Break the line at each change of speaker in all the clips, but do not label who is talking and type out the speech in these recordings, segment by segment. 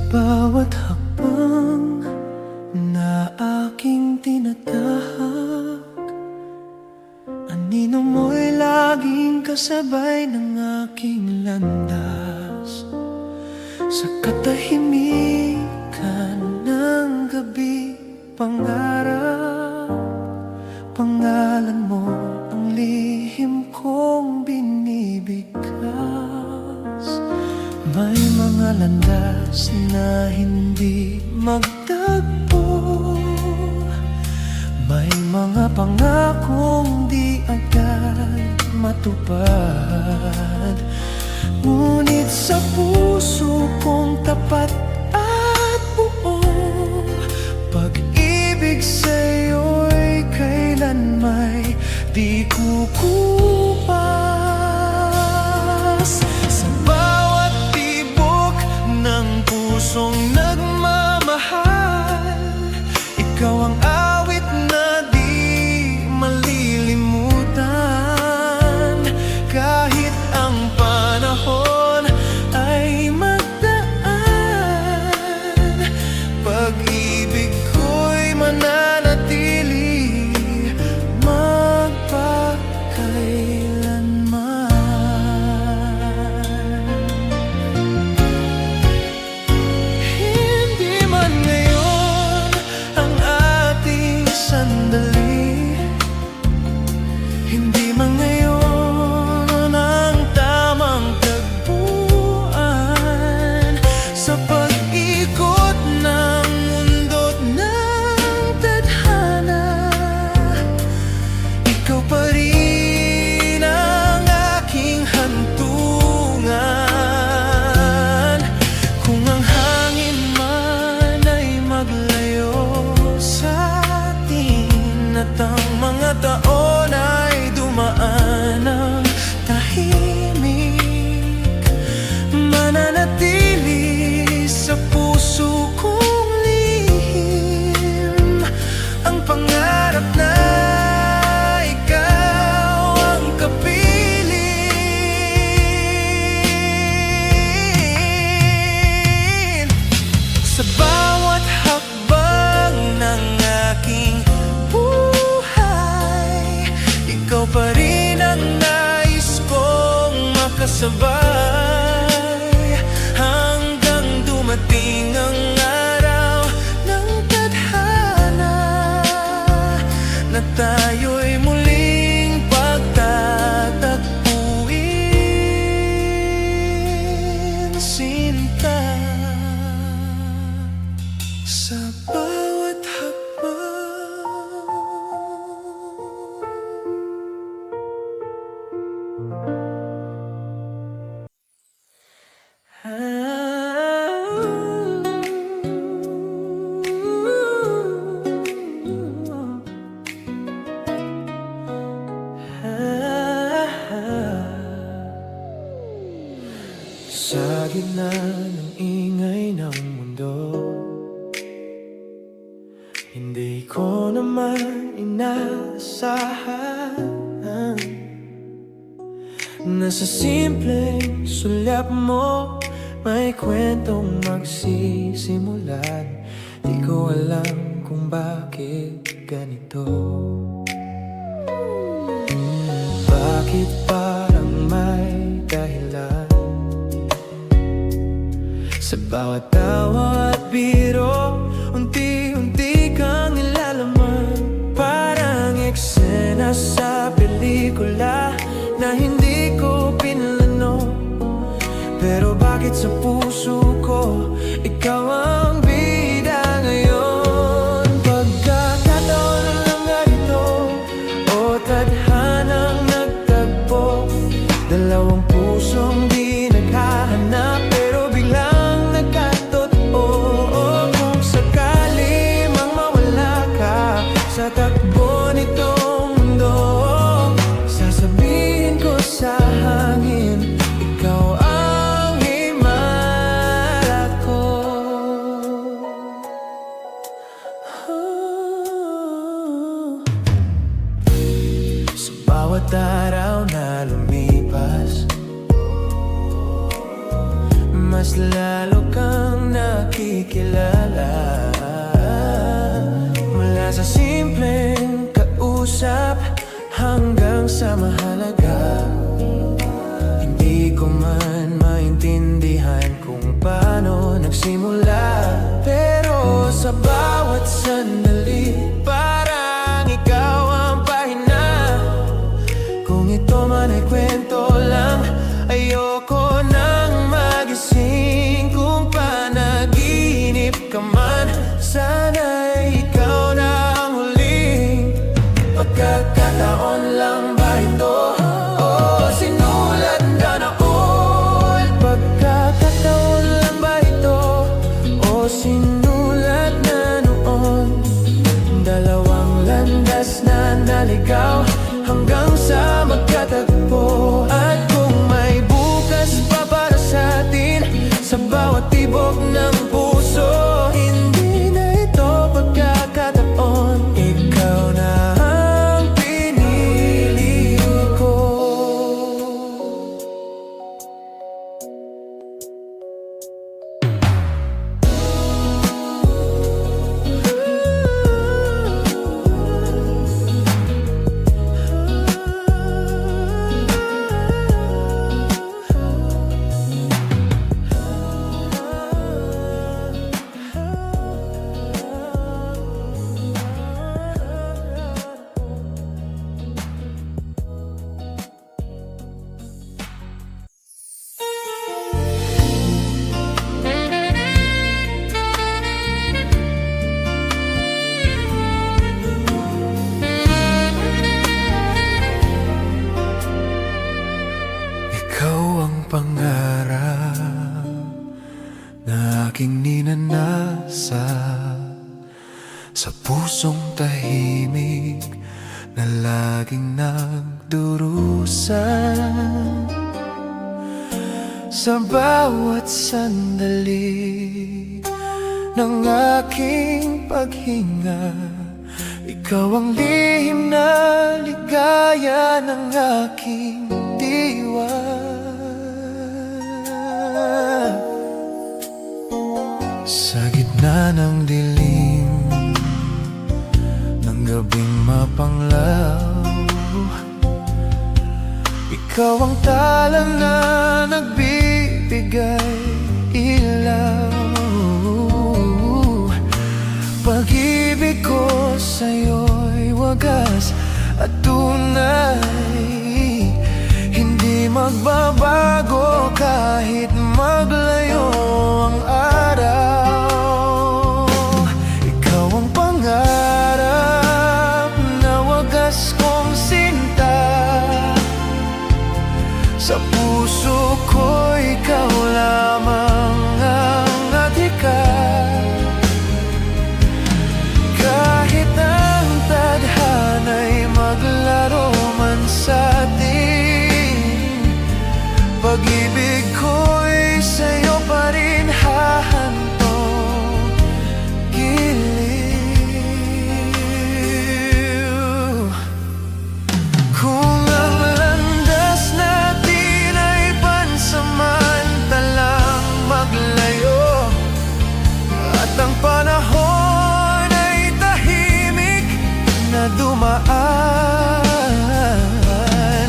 bawat hakbang na aking tinatahak, anino mo'y laging kasabay ng aking landas. Sa katahimikan ng gabi, pangarap, pangalan mo ang lihim kong binibigkas. May mga landas na hindi magtagpo, may mga pangakong di agad matupad. Ngunit sa puso kong tapat at buo, pag-ibig sa'yo'y kailanmay di kukupas. Sa bawat tibok ng pusong nagmamahal, ikaw ang awit na di malilimutan. Kahit ang panahon ay magdaan, pag-ibig ko'y mananatili magpakailanman. Hindi man ngayon ang ating sandali, hindi man ngayon ang tamang tagpuan. Sa pag-ikot ng mundo't ng tadhana, ikaw pa rin ang aking hantungan. Kung ang hangin man ay maglayo sa atin, at ang mga taon ay dumaan ng tahimik, mananatili sa puso kong lihim ang pangarap na ikaw ang kapiling. Sa bawat hakbang ng aking buhay, ikaw pa rin ang nais kong makasabay, hanggang dumating ang araw ng tadhana na tayo'y muling pagtatagpuin, sinta. Sa bawat sa gitna ng ingay ng mundo, hindi ko naman inaasahan na sa simpleng sulyap mo may kwentong magsisimulan. Di ko alam kung bakit ganito, bakit parang may dahilan. Sa bawat tawa at biro, unti-unti kang nilalaman. Parang eksena sa pelikula na hindi ko pinlano. Pero bakit sa puso ko ikaw ang bida ngayon? Pagkakataon lang ganito, o tadhanang nagtagpo, dalawang pusong di naghahanap pero biglang nagkatotoo. Kung sakali mang mawala ka sa takbo nitong mundo, sasabihin ko sa hangin, ikaw ang himala ko. mas lalo kang nakikilala. Mula sa simpleng kausap hanggang sa mahalaga. Hindi ko man maintindihan kung paano nagsimula, pero sa bawat sandali parang ikaw ang pahina. Kung ito man ay kwento lang, ayoko nang magising. Kung panaginip ka man, sana'y ikaw na ang huling pagkakataon lang ba ito? O sinulat na noon? Pagkakataon lang ba ito? O sinulat na noon? Dalawang landas na naligaw hanggang sa magkatagpo. At kung may bukas pa para sa atin sa bawat tibok ng puso, hindi na ito pagkakataon. Ikaw na ang pinili ko. Ikaw ang pangarap na aking ninanasa, sa pusong tahimik na laging nagdurusa. Sa bawat sandali ng aking paghinga, ikaw ang lihim na ligaya ng aking diwa. Sa gitna ng dilim ng gabing mapanglaw, ikaw ang tala na nagbibigay ilaw. Pag-ibig ko sa'yo'y wagas at tunay, hindi magbabago kahit maglayo ang araw. Ikaw ang pangarap na wagas kong sinta, sa puso ko ikaw lamang ang adhika. Kahit ang tadhana'y maglaro man sa atin, pag-ibig ko'y sa'yo pa rin hahantong giliw. Kung ang landas natin ay pansamantalang maglayo, at ang panahon ay tahimik na dumaan,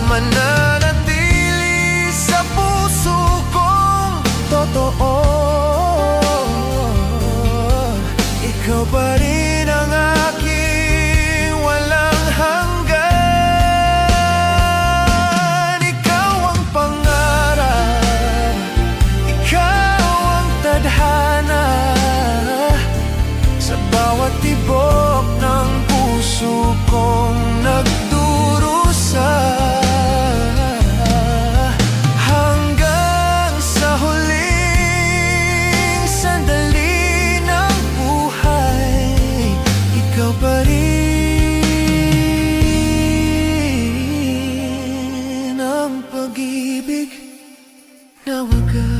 mananatili sa puso kong totoo. Ikaw pa rin ang aking walang hanggan. Ikaw ang pangarap, ikaw ang tadhana, sa bawat tibok ng puso kong nagdurusa. Hanggang sa huling sandali ng buhay, ikaw pa rin ang pag-ibig na wagas.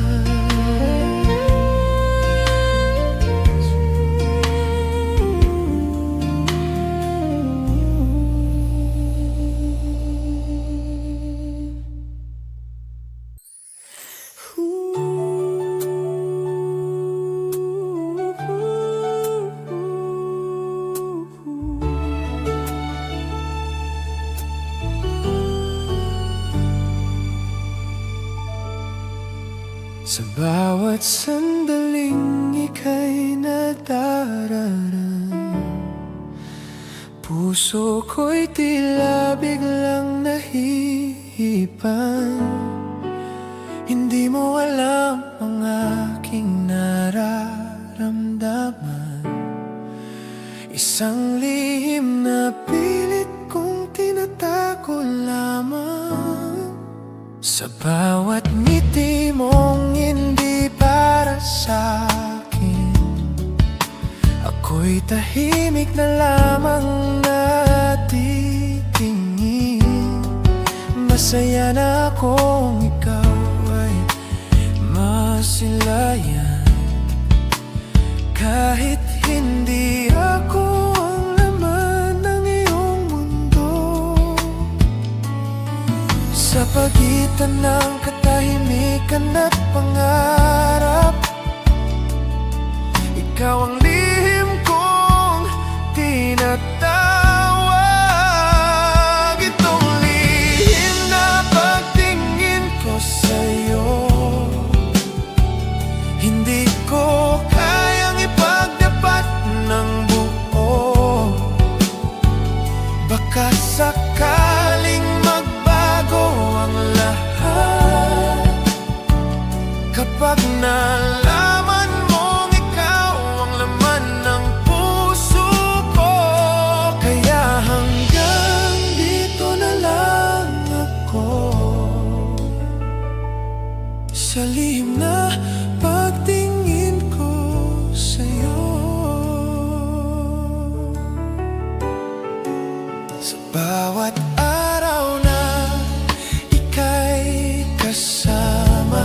Sa bawat sandaling ika'y nadararang, puso ko'y tila biglang nahihipan. Hindi mo alam ang aking nararamdaman, isang lihim na pilit kong tinatago lamang. Sa bawat ngiti mong hindi para sa'kin, ako'y tahimik na lamang natitingin. Masaya na akong ikaw ay masilayan, kahit hindi ako ang laman ng iyong mundo. Sa pagitan ng katahimikan at pangarap, ikaw ang lihim kong tinatawag. Itong lihim na pagtingin ko sa'yo, hindi ko kayang ipagdapat ng buo. Baka sakaling magbago ang lahat kapag nalaman mong ikaw ang laman ng puso ko. Kaya hanggang dito na lang ako, sa lihim na pagtingin ko sa'yo. Sa bawat araw na ika'y kasama,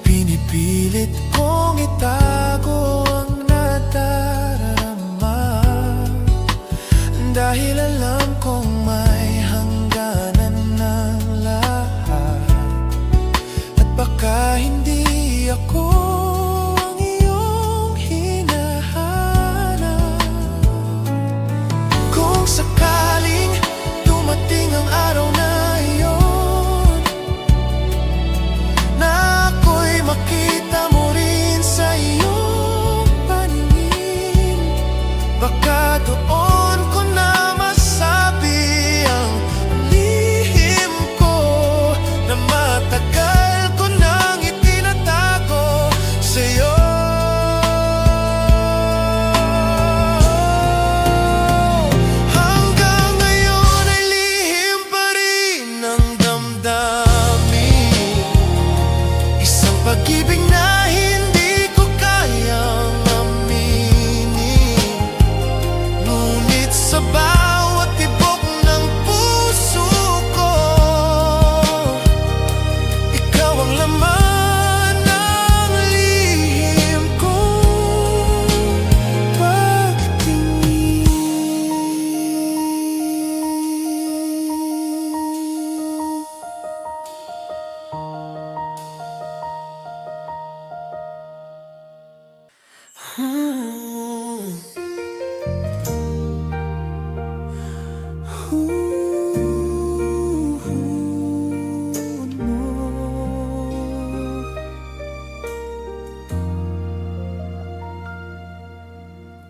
pinipilit kong itago ang nadarama, dahil alam kong may hangganan ng lahat. At baka hindi ako ang iyong hinahanap. Kung sakaling dumating ang araw na iyon, na ako'y makita mo rin sa iyong paningin, baka doon ko na masabi ang lihim ko na matagal ko nang itinatago sa'yo. Hanggang ngayon ay lihim pa rin ang damdamin, isang pag-ibig na hindi ko kayang aminin. Ngunit sa bawat tibok ng puso ko, ikaw ang laman ng lihim kong pagtingin.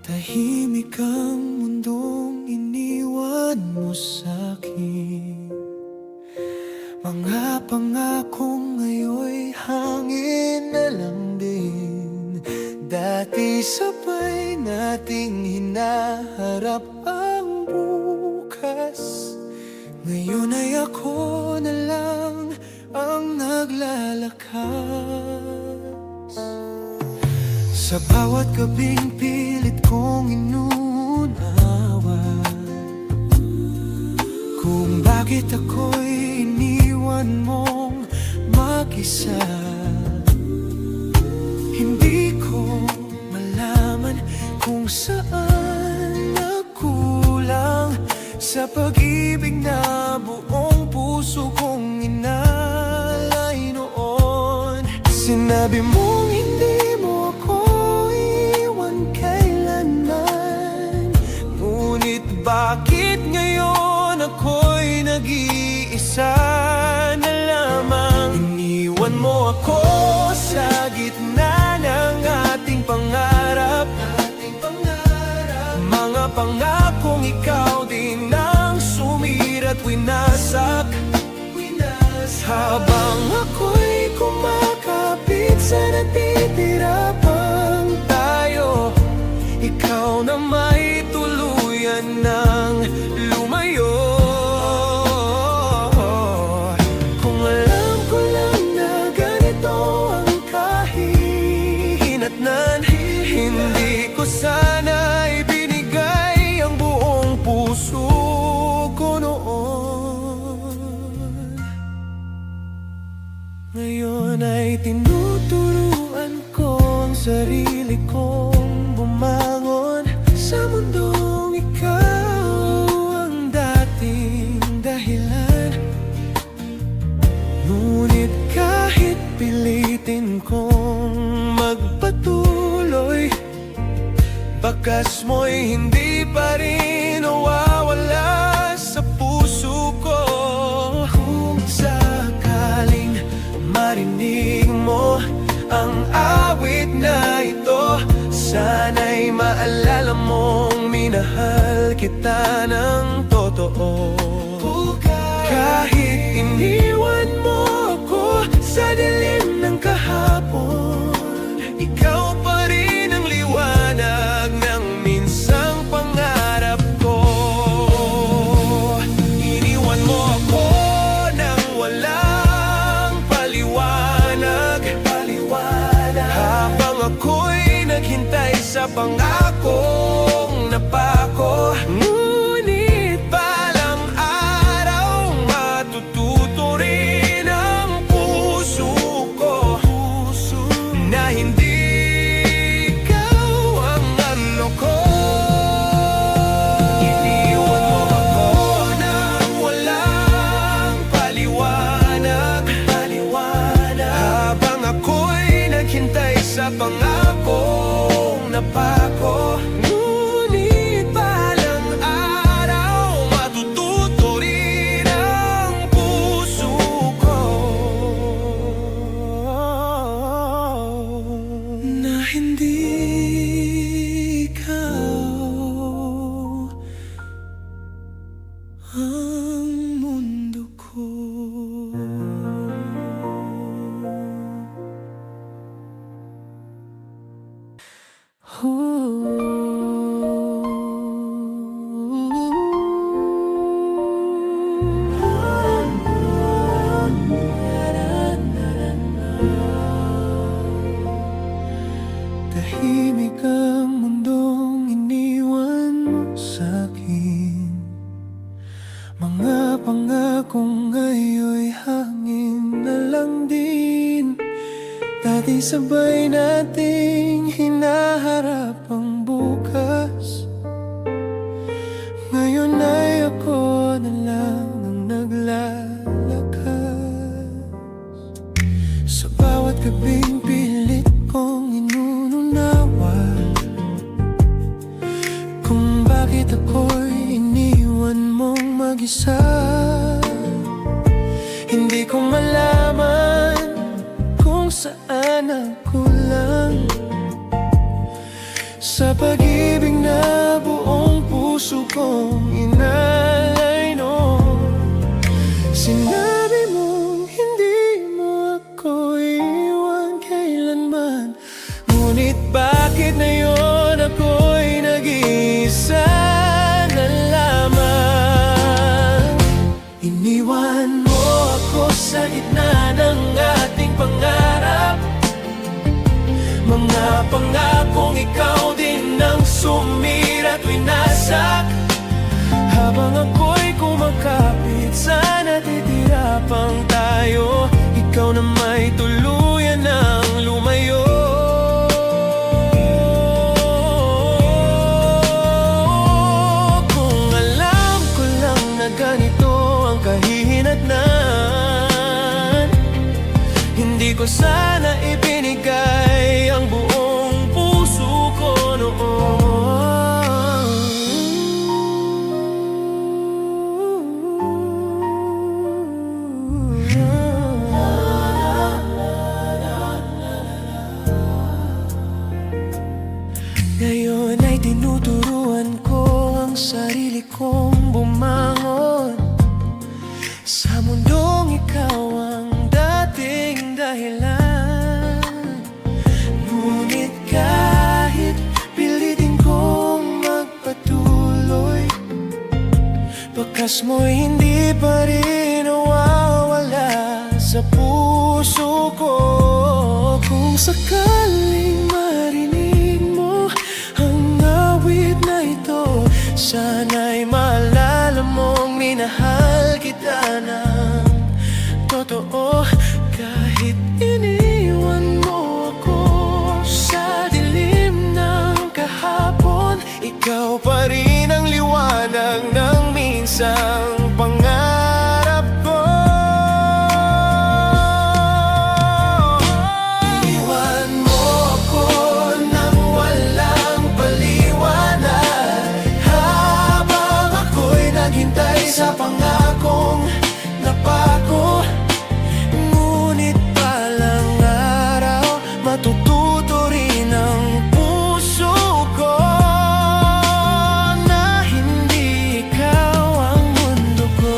Tahimik ang mundong iniwan mo sa'kin, mga pangakong ngayon'y hangin na lang din. Dati sabay nating hinaharap ang bukas, ngayon ay ako na lang ang naglalakas. Sa bawat gabing pilit kong inuunawa kung bakit ako'y iniwan mong mag-isa. Hindi ko malaman kung saan nagkulang sa pag-ibig na buong puso kong inalay noon. Sinabi mong hindi mo ako iwan kailanman, ngunit bakit ngayon ako'y nag-iisa na lamang? Iniwan mo ako sa Habang ako'y kumakapit sa natitira pang tayo, ikaw na may tuluyan ng lumayo. Kung alam ko lang na ganito ang kahihinatnan, hindi ko sana ibinigay ang buong puso ko noon. Ngayon ay tinuturuan ko ang sarili kong bumangon sa mundong ikaw ang dating dahilan. Ngunit kahit pilitin kong magpatuloy, bakas mo'y hindi pa rin nawawala sa puso ko. Kung sakaling marinig mo ang awit na ito, sana'y maalala mong minahal kita ng totoo. Kahit iniwan mo ako sa dilim ng kahapon, ikaw pa rin ang liwanag ng minsang pangarap ko. Iniwan mo ako nang walang paliwanag, habang ako'y naghintay sa pangakong napako. Ngunit balang araw matututo rin ang puso ko na hindi ikaw ang ano ko. Iniwan mo ako nang walang paliwanag, habang ako'y naghintay sa pangakong napako. Ngunit balang araw matututo rin ang puso ko na hindi ikaw ang mundo ko. Tahimik ang mundong iniwan mo sa'kin. Mga pangakong ngayon'y hangin na lang din. Dati sabay nating hinaharap ang bukas. Ngayon ay ako na lang ang naglalakas. Sa bawat gabing pilit kong inuunawa kung bakit ako'y iniwan mong mag-isa. Hindi ko malaman kung saan ang kulang sa pag-ibig na buong puso kong inalay noon. Sinabi mong hindi mo ako iwan kailanman, ngunit bakit ngayon ako'y nag-iisa na lamang? Iniwan mo ako sa gitna ng ating pangarap, mga pangakong ikaw din ang sumira at winasak. Habang ako'y kumakapit sa natitira pang tayo, ikaw na may tuluyan ng lumayo. Kung alam ko lang na ganito ang kahihinatnan, hindi ko sana ibinigay ang buong puso ko noon. Ngayon ay tinuturuan ko ang sarili kong bumangon sa mundong ikaw ang Biyas mo'y hindi pa rin nawawala sa puso ko. Kung sakaling marinig mo ang awit na ito, sana'y maalala mong minahal kita ng totoo. Kahit iniwan mo ako sa dilim ng kahapon, ikaw pa rin ang liwanag ng minsang pangarap ko. Iwan mo ako nang walang paliwanag, habang ako'y naghintay sa pangakong napako. Ngunit palang araw, matututo rin ang puso ko na hindi ikaw ang mundo ko.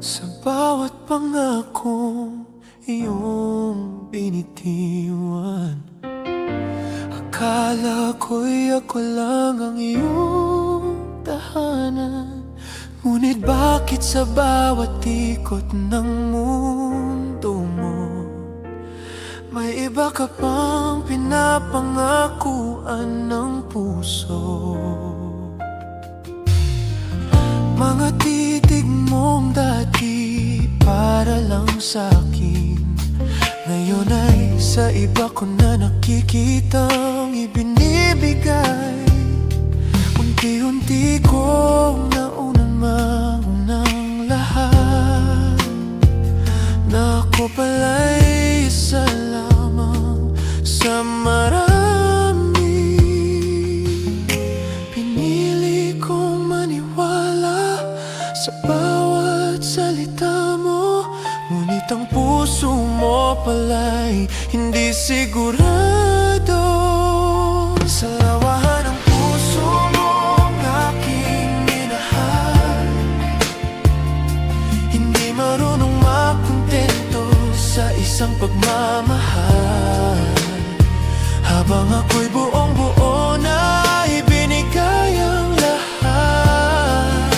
Sa bawat pangakong iyong binitiwan, akala ko'y ako lang ang iyong tahanan. Ngunit bakit sa bawat ikot ng mundo mo, may iba ka pang pinapangakuan ng puso? Mga titig mong dati para lang sa'kin, ngayon ay sa iba ko na nakikitang ibinibigay. Unti-unti kong maunang lahat na ako pala'y isa lamang sa marami. Pinili kong maniwala sa bawat salita mo, ngunit ang puso mo pala'y hindi sigurado. Sa lawahan ng puso mong aking minahal, hindi marunong makontento sa isang pagmamahal. Habang ako'y buong-buo na ibinigay ang lahat,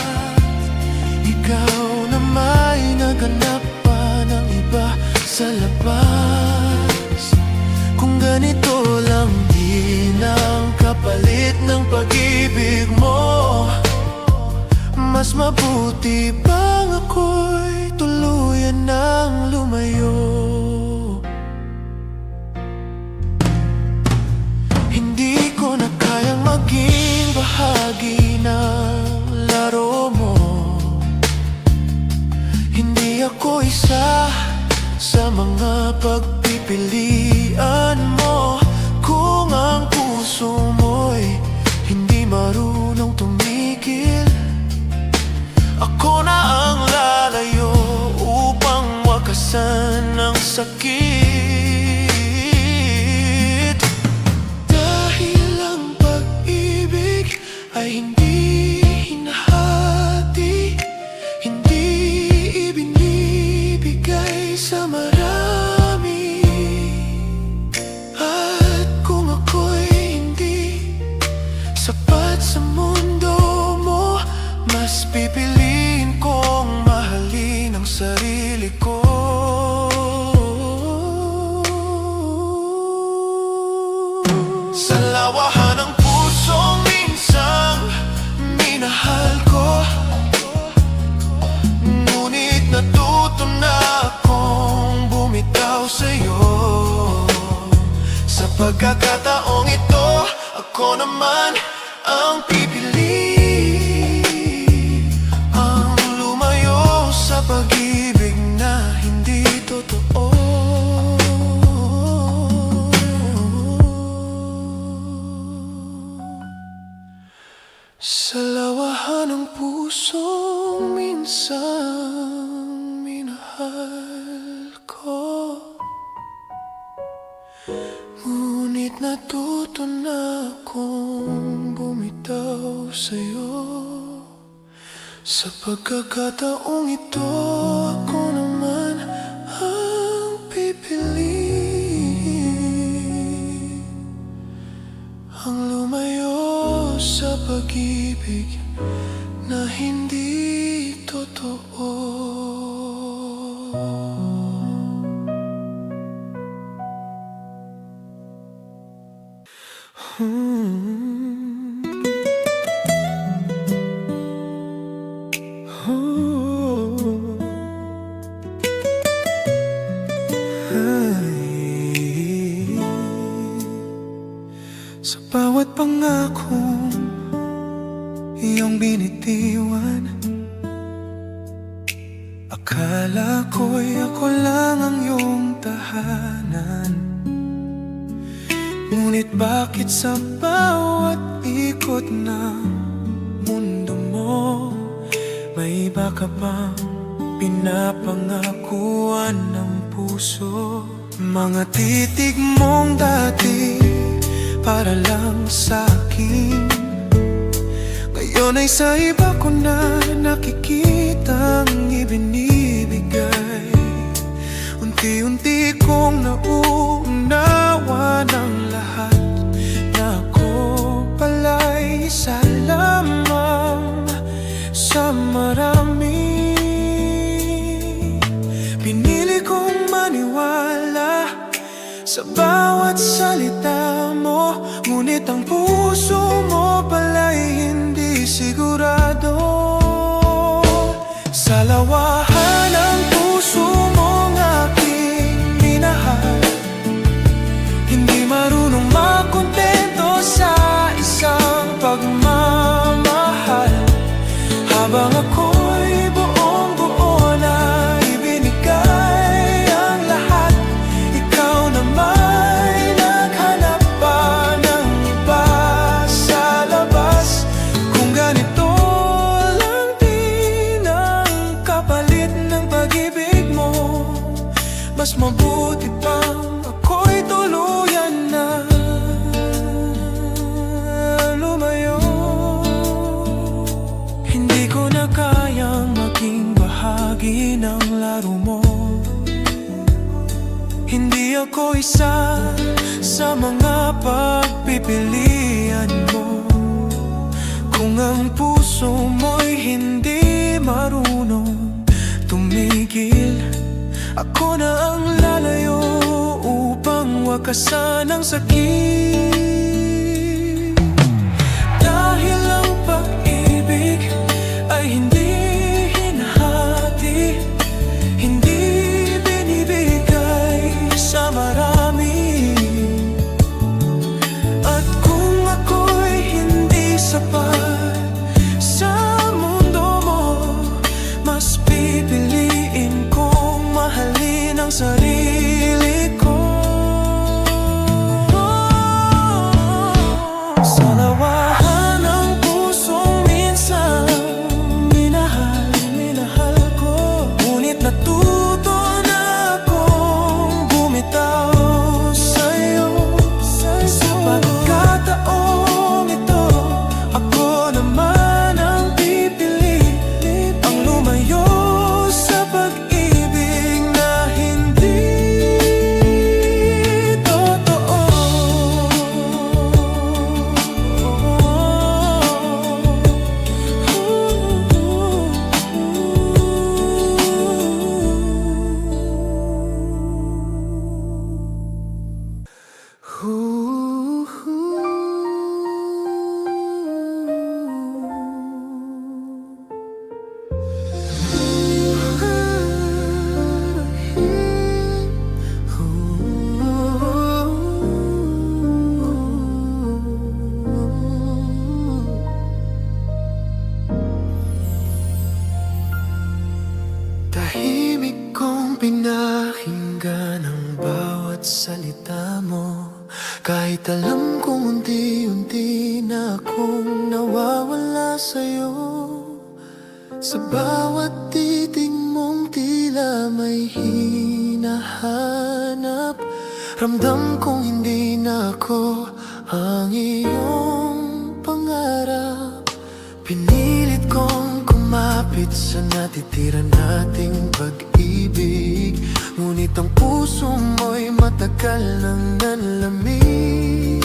ikaw na may naganap pa ng iba sa labas. Kung ganito lang din ang kapalit ng pag-ibig mo, mas mabuti bang ako'y tuluyan ng lumayo? Hindi ko na kayang maging bahagi ng laro mo. Hindi ako isa sa mga pagpipilian mo. Kung ang puso mo'y hindi marunong tumigil, ako na ang lalayo upang wakasan ang sakit. Dahil ang pag-ibig ay hindi hinahati, hindi ibinibigay sa marami. At kung ako'y hindi sapat sa mundo mo, mas pipiliin kong mahalin ang sarili ko. Sa lawahan ng pusong minsang minahal ko, ngunit natuto na akong bumitaw sa'yo. Sa pagkakataong ito, ako naman ang pipili, ang lumayo sa pag-ibig Sa lawahan ng pusong minsan minahal ko, ngunit natuto na akong bumitaw sa'yo. Sa pagkakataong ito, ako naman ang pipili, ang lumayo sa pag-ibig na hindi totoo. Sa bawat pangakong iyong binitiwan, akala ko'y ako lang ang iyong tahanan. Ngunit bakit sa bawat ikot ng mundo mo, may iba ka bang pinapangakuan ng puso? Mga titig mong dati para lang sa'kin, ngayon ay sa iba ko na nakikitang ibinibigay. Unti-unti kong nauunawa ng lahat na ako pala'y isa lamang sa marami. Pinili kong maniwala sa bawat salita mo, ngunit ang puso mo pala'y hindi sigurado. Sa lawahan ng puso mong aking minahal, hindi marunong makontento sa isang pagmamahal. Habang ako'y buong-buo na ibinigay ang lahat, ikaw naman naghanap pa ng iba sa labas. Kung ganito lang din ang kapalit ng pag-ibig mo, mas mabuti pang ako'y tuluyan na lumayo. Hindi ko na kayang maging bahagi ng laro mo. Hindi ako isa sa mga pagpipilian mo. Kung ang puso mo'y hindi marunong tumigil, ako na ang lalayo upang wakasan ang sakit. Dahil ang pag-ibig ay hindi hinahati, hindi binibigay sa marami. At kung ako'y hindi sapat sa mundo mo, mas pipiliin kong mahalin ang sarili ko. Sa lawahan ng pusong minsan minahal ko, ngunit natuto na akong bumitaw sa'yo. Sa pagkataong ito, ako naman ang pipili, ang lumayo sa pag-ibig na hindi totoo. Tahimik kong pinakinggan ang bawat salita mo, kahit alam kong unti-unti na akong nawawala. sa'yo. Sa bawat titig mong tila may hinahanap, ramdam kong hindi na ako ang iyong pangarap. Pinilit kong kumapit sa natitira nating pag-ibig, ngunit ang puso mo'y matagal nang nanlamig.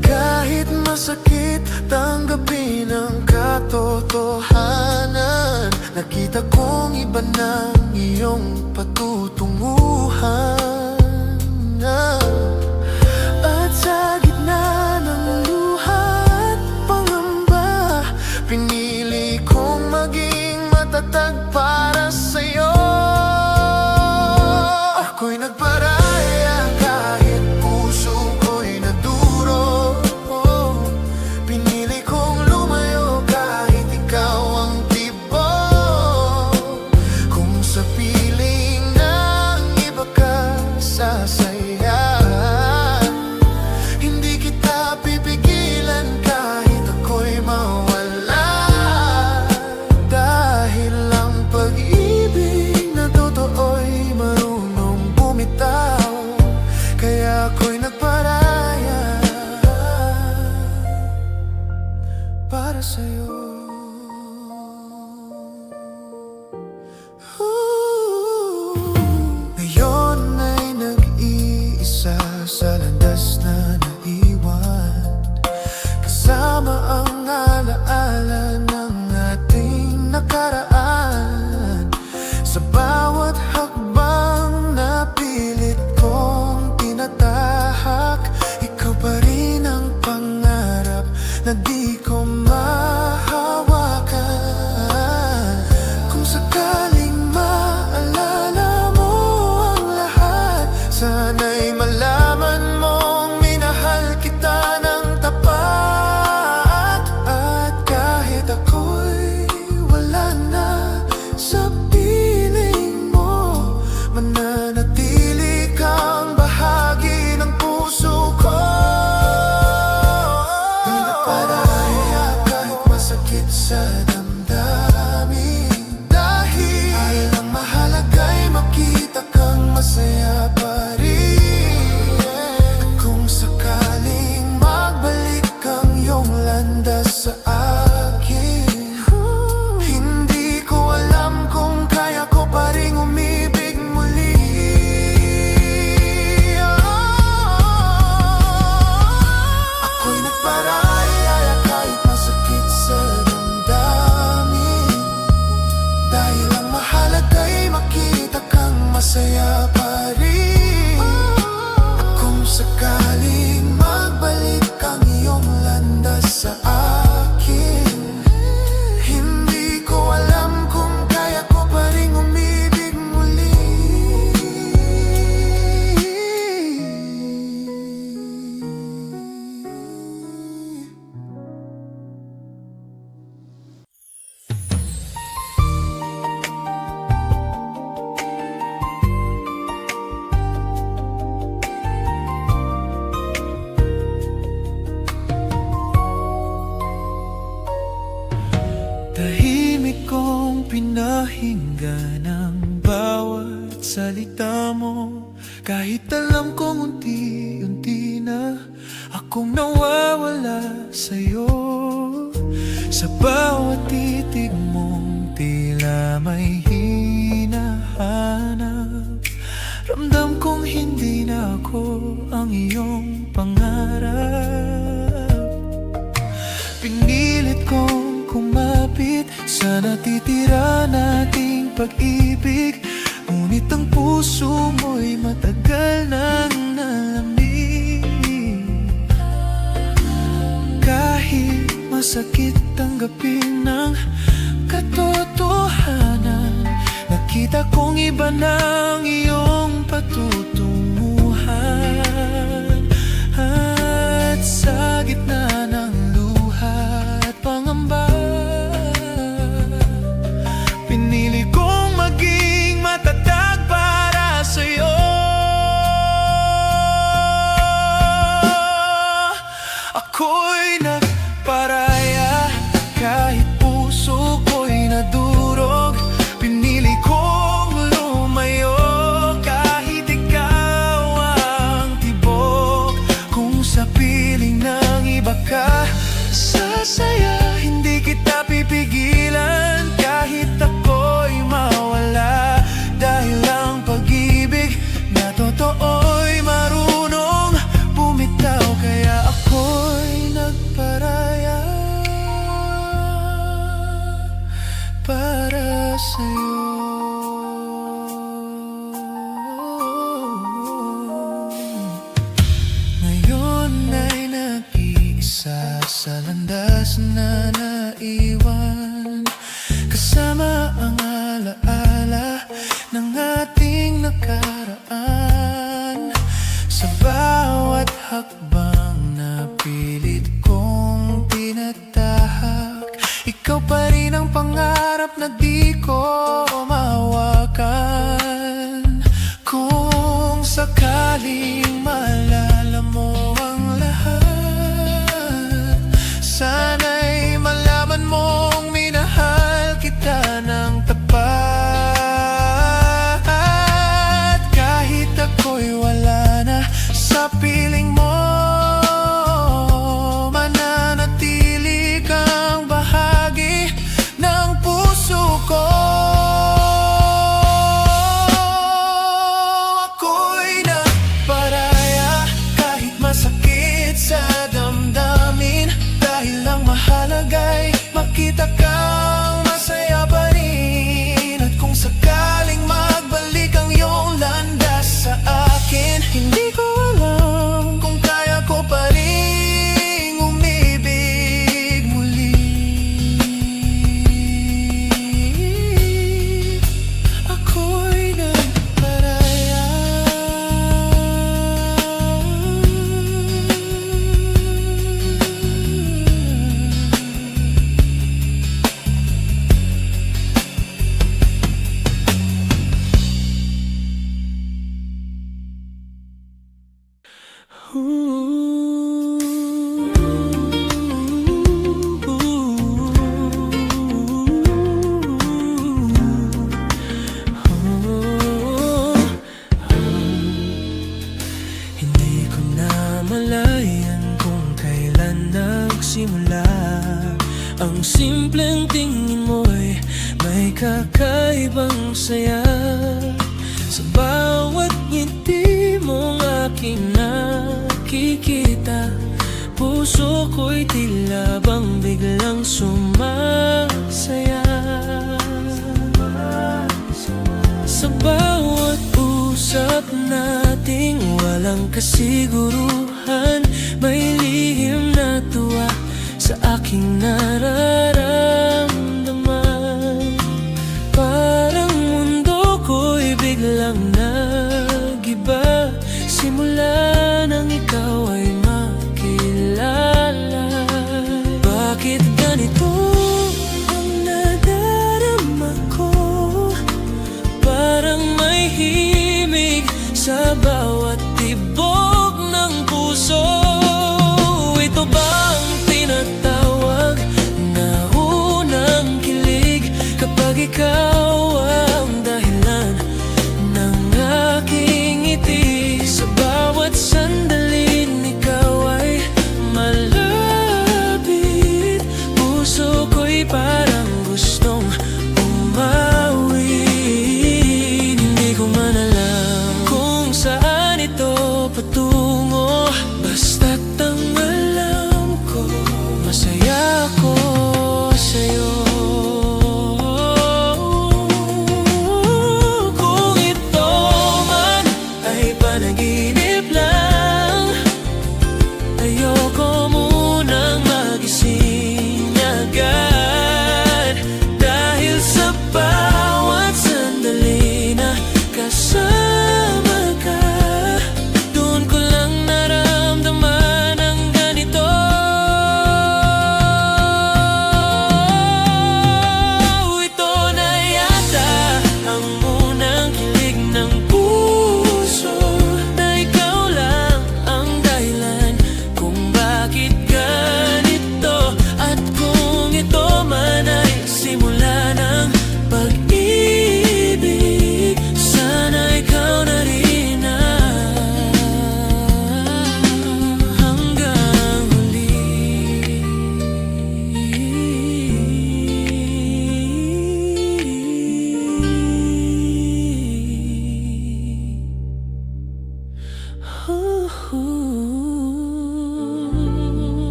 Kahit masakit, tanggapin ang katotohanan. Nakita kong iba ng iyong patutunguhan. At sa gitna ng luha at pangamba, pinili kong maging matatag para sa'yo. Ako'y nagparaya kahit puso ko'y naduro. Pinili kong lumayo kahit ikaw ang tibok. Kung sa piling ng iba ka sasaya, hindi kita pipigilan kahit ako'y mawala. Dahil ang pag-ibig na totoo'y marunong bumitaw, kaya ako'y nagparaya para sa'yo. Ngayon ay nag-iisa sa landas na naiwan, kasama ang alaala ng ating nakaraan. Sa bawat hakbang na pilit kong tinatahak, ikaw pa rin ang pangarap na di ko mahawakan. Kung sakaling maalala mo ang lahat, sana'y malaman mong minahal kita ng tapat. At kahit ako'y wala na sa piling mo, mananatili kang bahagi ng puso ko. May nagparaya kahit masakit sa damdamin, dahil ang mahalaga'y makita kang masaya pa rin. At kung sakaling magbalik ang iyong landas sa akin, hindi ko alam kung kaya ko pa rin umibig muli. Ako'y nagparaya kahit masakit sa damdamin, dahil ang mahalaga'y makita kang masaya pa rin. At kung sakaling magbalik ang iyong landas sa akin, hindi ko alam kung kaya ko pa rin umibig muli. Tahimik kong pinahinggan ang bawat salita mo, kahit alam kong unti-unti na akong nawawala sa'yo. Sa bawat titig mong tila may hinahanap, ramdam kong hindi na ako ang iyong pangarap. Pinilit kong kumapit sa natitira nating pag-ibig, ngunit ang puso mo'y matagal nang nalamig. Kahit masakit tanggapin ang katotohanan, nakita kong iba ng iyong patutunguhan. At sa gitna ng luha at pangamba, pinili kong maging matatag para sa'yo. Ako'y nagparaya saya. Hindi kita pipigilan kahit ako'y mawala, dahil ang pag-ibig na totoo'y marunong bumitaw. Kaya ako'y nagparaya para sa'yo. Ngayon ay nag-iisa sa landas na naiwan, kasama ang alaala ng ating nakaraan. Sa bawat hakbang na pilit kong tinatahak, ikaw pa rin ang pangarap na di ko mahawakan. Kung sakaling maalala mo ang lahat, sana'y malaman mong minahal kita ng tapat. Kahit ako'y wala na sa piling mo, mananatili kang bahagi ng puso ko. Ako'y nagparaya kahit masakit sa damdamin, dahil ang mahalaga'y makita kang masaya pa rin. At kung sakaling magbalik ang iyong landas sa akin, hindi ko alam kung kaya ko pa rin umibig muli. Ako'y nagparaya. Hindi ko na malayan kung kailan nagsimula. Ang simpleng tingin mo'y may kakaibang saya. Sa bawat ngiti mong aking nakikita, puso ko'y tila bang biglang sumasaya. Sa bawat usap nating walang kasiguruhan, may lihim na tuwa sa aking nararamdaman. Parang mundo ko'y biglang nag-iba simula nang ikaw ay makilala. Bakit ganito ang nadarama ko? Parang may himig sa bawat tibok ng puso.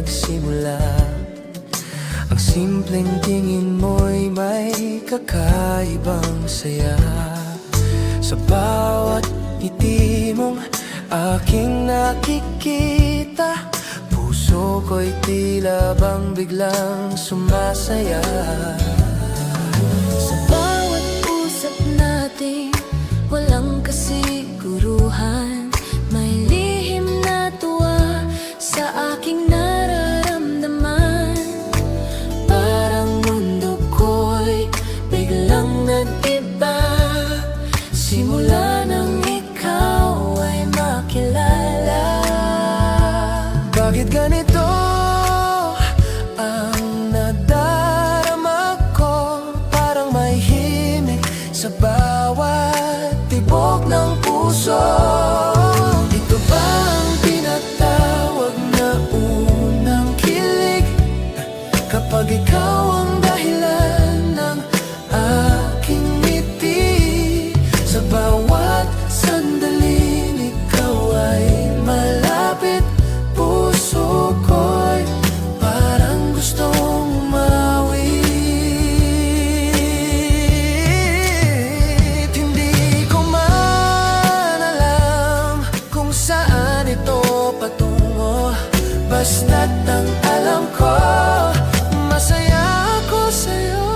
nagsimula. Ang simpleng tingin mo'y may kakaibang saya. Sa bawat ngiti mong aking nakikita, puso ko'y tila bang biglang sumasaya.
Sa bawat usap natin, walang kasiguruhan. May lihim na tuwa sa aking nararamdaman. Parang mundo ko'y biglang nag-iba simula nang ikaw ay makilala.
Bakit ganito ang nadarama ko? Parang may himig sa bawat tibok ng puso. Ito ba ang tinatawag na unang kilig? Kapag ikaw ang dahilan ng aking ngiti, sa bawat sandaling ikaw ay malapit, puso ko'y parang gustong umawit. Hindi ko man alam kung saan ito patungo, basta't ang alam ko, masaya ako sa'yo.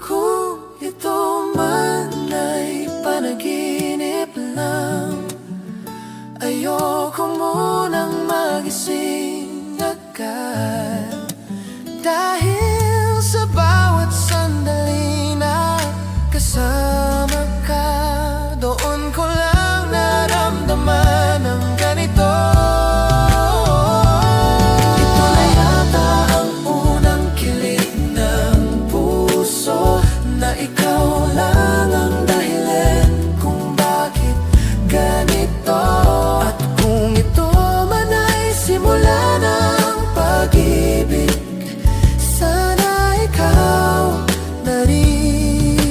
Kung ito man ay panaginip lang, ayoko munang magising agad. Dahil sa bawat sandali na kasama ka, doon ko lang naramdaman ang ganito. Ito na yata ang unang kilig ng puso, na ikaw lang ang dahilan kung bakit ganito. At kung ito man ay simula ng pag-ibig, sana ikaw na rin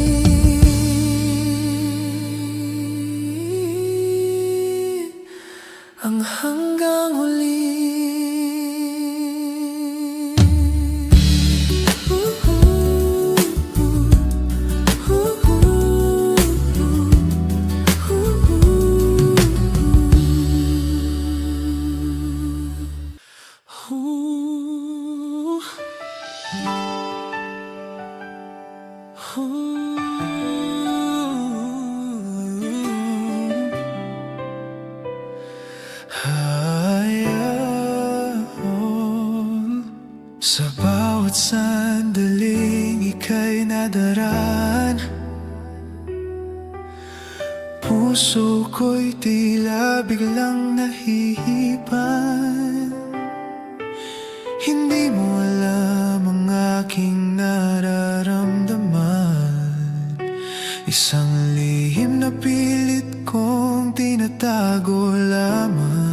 ang hanggang huli. Hayaan sa bawat sandaling ika'y nadaraan, puso ko'y tila biglang nahihipan. Hindi mo alam ang aking nararamdaman, isang lihim na pilit kong tinatago lamang.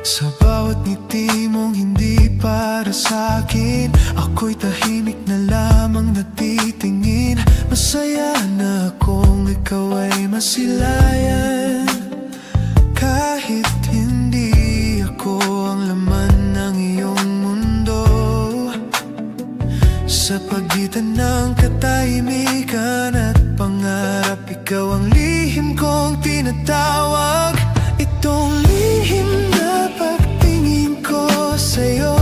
Sa bawat ngiti mong hindi para sa'kin, ako'y tahimik na lamang natitingin. Masaya na kung ikaw ay masilayan, kahit hindi ako ang laman ng iyong mundo. Sa pagitan ng katahimikan at pangarap, ikaw ang lihim kong tinatawag. Itong lihim na pagtingin ko sa'yo